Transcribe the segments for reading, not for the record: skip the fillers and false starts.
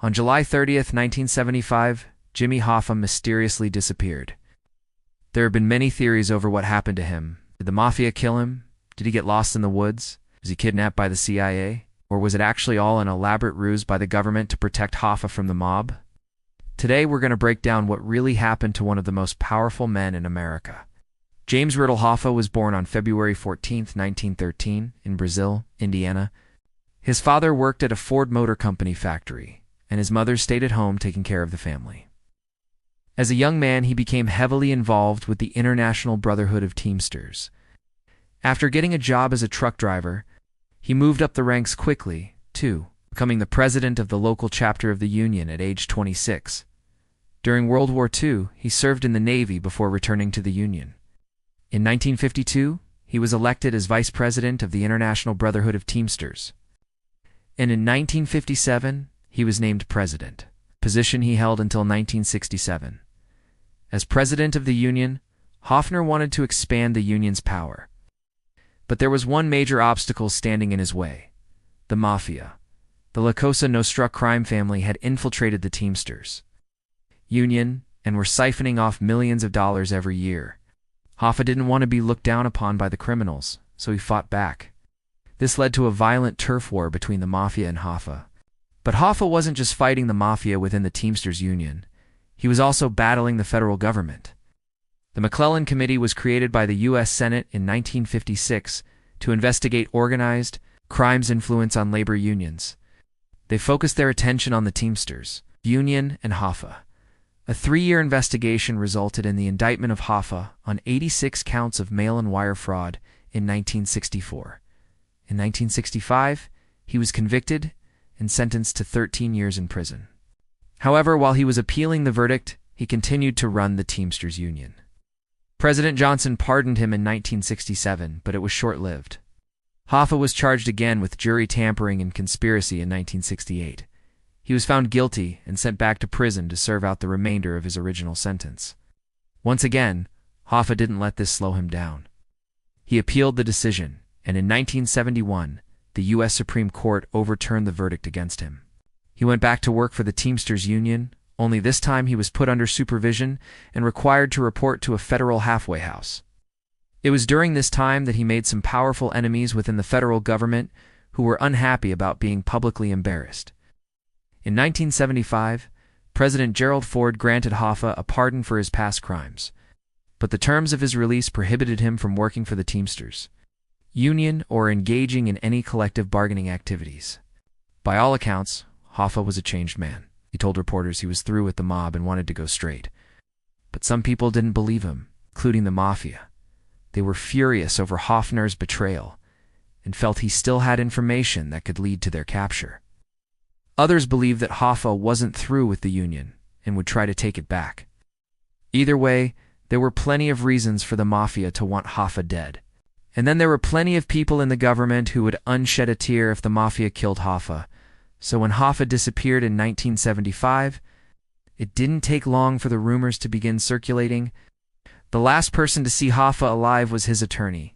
On July 30th, 1975, Jimmy Hoffa mysteriously disappeared. There have been many theories over what happened to him. Did the Mafia kill him? Did he get lost in the woods? Was he kidnapped by the CIA? Or was it actually all an elaborate ruse by the government to protect Hoffa from the mob? Today we're going to break down what really happened to one of the most powerful men in America. James Riddle Hoffa was born on February 14, 1913, in Brazil, Indiana. His father worked at a Ford Motor Company factory, and his mother stayed at home taking care of the family. As a young man, he became heavily involved with the International Brotherhood of Teamsters. After getting a job as a truck driver, he moved up the ranks quickly, too, becoming the president of the local chapter of the union at age 26. During World War II, he served in the Navy before returning to the union. In 1952, he was elected as vice president of the International Brotherhood of Teamsters. And in 1957, he was named president, a position he held until 1967. As president of the union, Hoffa wanted to expand the union's power. But there was one major obstacle standing in his way: the Mafia. The La Cosa Nostra crime family had infiltrated the Teamsters union and were siphoning off millions of dollars every year. Hoffa didn't want to be looked down upon by the criminals, so he fought back. This led to a violent turf war between the Mafia and Hoffa. But Hoffa wasn't just fighting the Mafia within the Teamsters union. He was also battling the federal government. The McClellan Committee was created by the U.S. Senate in 1956 to investigate organized crime's influence on labor unions. They focused their attention on the Teamsters union and Hoffa. A 3-year investigation resulted in the indictment of Hoffa on 86 counts of mail-and wire fraud in 1964. In 1965, he was convicted and sentenced to 13 years in prison. However, while he was appealing the verdict, he continued to run the Teamsters union. President Johnson pardoned him in 1967, but it was short-lived. Hoffa was charged again with jury tampering and conspiracy in 1968. He was found guilty and sent back to prison to serve out the remainder of his original sentence. Once again, Hoffa didn't let this slow him down. He appealed the decision, and in 1971, the U.S. Supreme Court overturned the verdict against him. He went back to work for the Teamsters union, only this time he was put under supervision and required to report to a federal halfway house. It was during this time that he made some powerful enemies within the federal government who were unhappy about being publicly embarrassed. In 1975, President Gerald Ford granted Hoffa a pardon for his past crimes, but the terms of his release prohibited him from working for the Teamsters union or engaging in any collective bargaining activities. By all accounts, Hoffa was a changed man. He told reporters he was through with the mob and wanted to go straight. But some people didn't believe him, including the Mafia. They were furious over Hoffa's betrayal and felt he still had information that could lead to their capture. Others believed that Hoffa wasn't through with the union and would try to take it back. Either way, there were plenty of reasons for the Mafia to want Hoffa dead. And then there were plenty of people in the government who would unshed a tear if the Mafia killed Hoffa. So when Hoffa disappeared in 1975, it didn't take long for the rumors to begin circulating. The last person to see Hoffa alive was his attorney,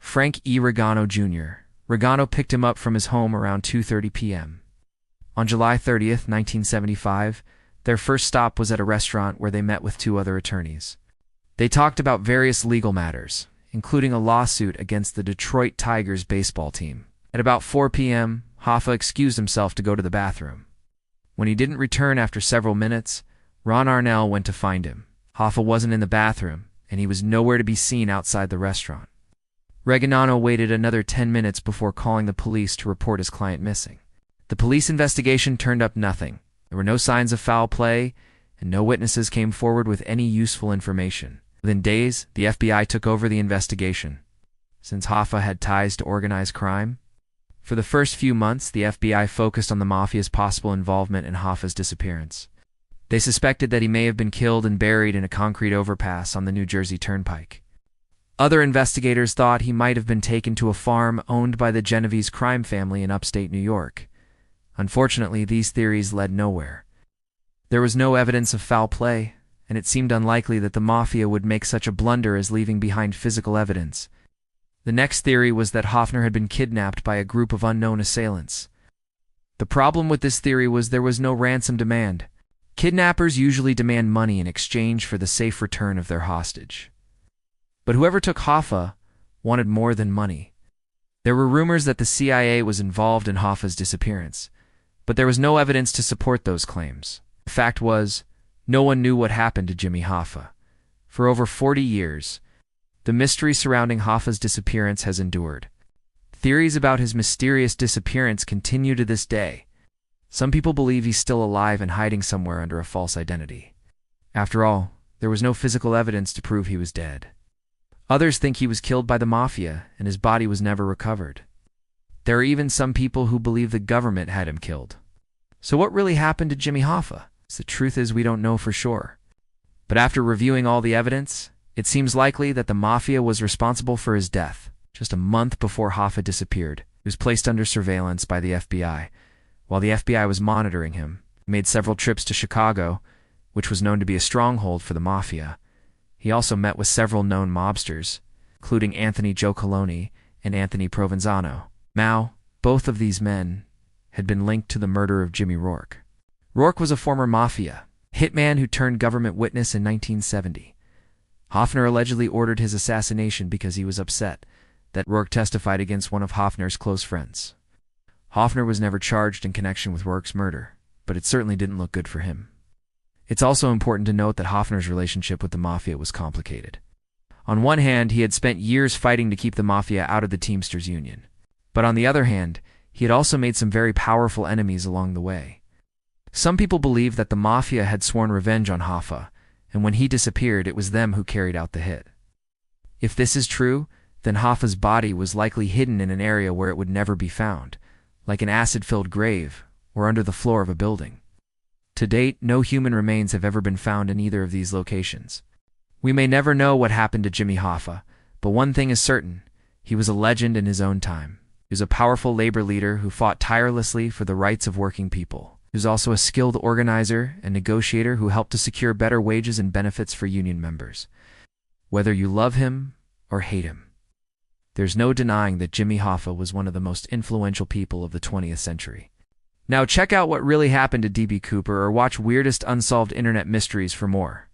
Frank E. Regano Jr. Regano picked him up from his home around 2:30 p.m. On July 30th, 1975, their first stop was at a restaurant where they met with 2 other attorneys. They talked about various legal matters, including a lawsuit against the Detroit Tigers baseball team. At about 4 p.m., Hoffa excused himself to go to the bathroom. When he didn't return after several minutes, Ron Arnell went to find him. Hoffa wasn't in the bathroom, and he was nowhere to be seen outside the restaurant. Reganano waited another 10 minutes before calling the police to report his client missing. The police investigation turned up nothing. There were no signs of foul play, and no witnesses came forward with any useful information. Within days, the FBI took over the investigation. Since Hoffa had ties to organized crime, for the first few months, the FBI focused on the Mafia's possible involvement in Hoffa's disappearance. They suspected that he may have been killed and buried in a concrete overpass on the New Jersey Turnpike. Other investigators thought he might have been taken to a farm owned by the Genovese crime family in upstate New York. Unfortunately, these theories led nowhere. There was no evidence of foul play, and it seemed unlikely that the Mafia would make such a blunder as leaving behind physical evidence. The next theory was that Hoffa had been kidnapped by a group of unknown assailants. The problem with this theory was there was no ransom demand. Kidnappers usually demand money in exchange for the safe return of their hostage. But whoever took Hoffa wanted more than money. There were rumors that the CIA was involved in Hoffa's disappearance, but there was no evidence to support those claims. The fact was, no one knew what happened to Jimmy Hoffa. For over 40 years, the mystery surrounding Hoffa's disappearance has endured. Theories about his mysterious disappearance continue to this day. Some people believe he's still alive and hiding somewhere under a false identity. After all, there was no physical evidence to prove he was dead. Others think he was killed by the Mafia and his body was never recovered. There are even some people who believe the government had him killed. So what really happened to Jimmy Hoffa? The truth is we don't know for sure. But after reviewing all the evidence, it seems likely that the Mafia was responsible for his death. Just a month before Hoffa disappeared, he was placed under surveillance by the FBI. While the FBI was monitoring him, he made several trips to Chicago, which was known to be a stronghold for the Mafia. He also met with several known mobsters, including Anthony Joe Coloni and Anthony Provenzano. Both of these men had been linked to the murder of Jimmy Rourke. Rourke was a former Mafia hitman who turned government witness in 1970. Hoffner allegedly ordered his assassination because he was upset that Rourke testified against one of Hoffner's close friends. Hoffner was never charged in connection with Rourke's murder, but it certainly didn't look good for him. It's also important to note that Hoffner's relationship with the Mafia was complicated. On one hand, he had spent years fighting to keep the Mafia out of the Teamsters Union. But on the other hand, he had also made some very powerful enemies along the way. Some people believe that the Mafia had sworn revenge on Hoffa, and when he disappeared, it was them who carried out the hit. If this is true, then Hoffa's body was likely hidden in an area where it would never be found, like an acid-filled grave or under the floor of a building. To date, no human remains have ever been found in either of these locations. We may never know what happened to Jimmy Hoffa, but one thing is certain: he was a legend in his own time. He was a powerful labor leader who fought tirelessly for the rights of working people. He was also a skilled organizer and negotiator who helped to secure better wages and benefits for union members. Whether you love him or hate him, there's no denying that Jimmy Hoffa was one of the most influential people of the 20th century. Now check out What Really Happened to D.B. Cooper or watch Weirdest Unsolved Internet Mysteries for more.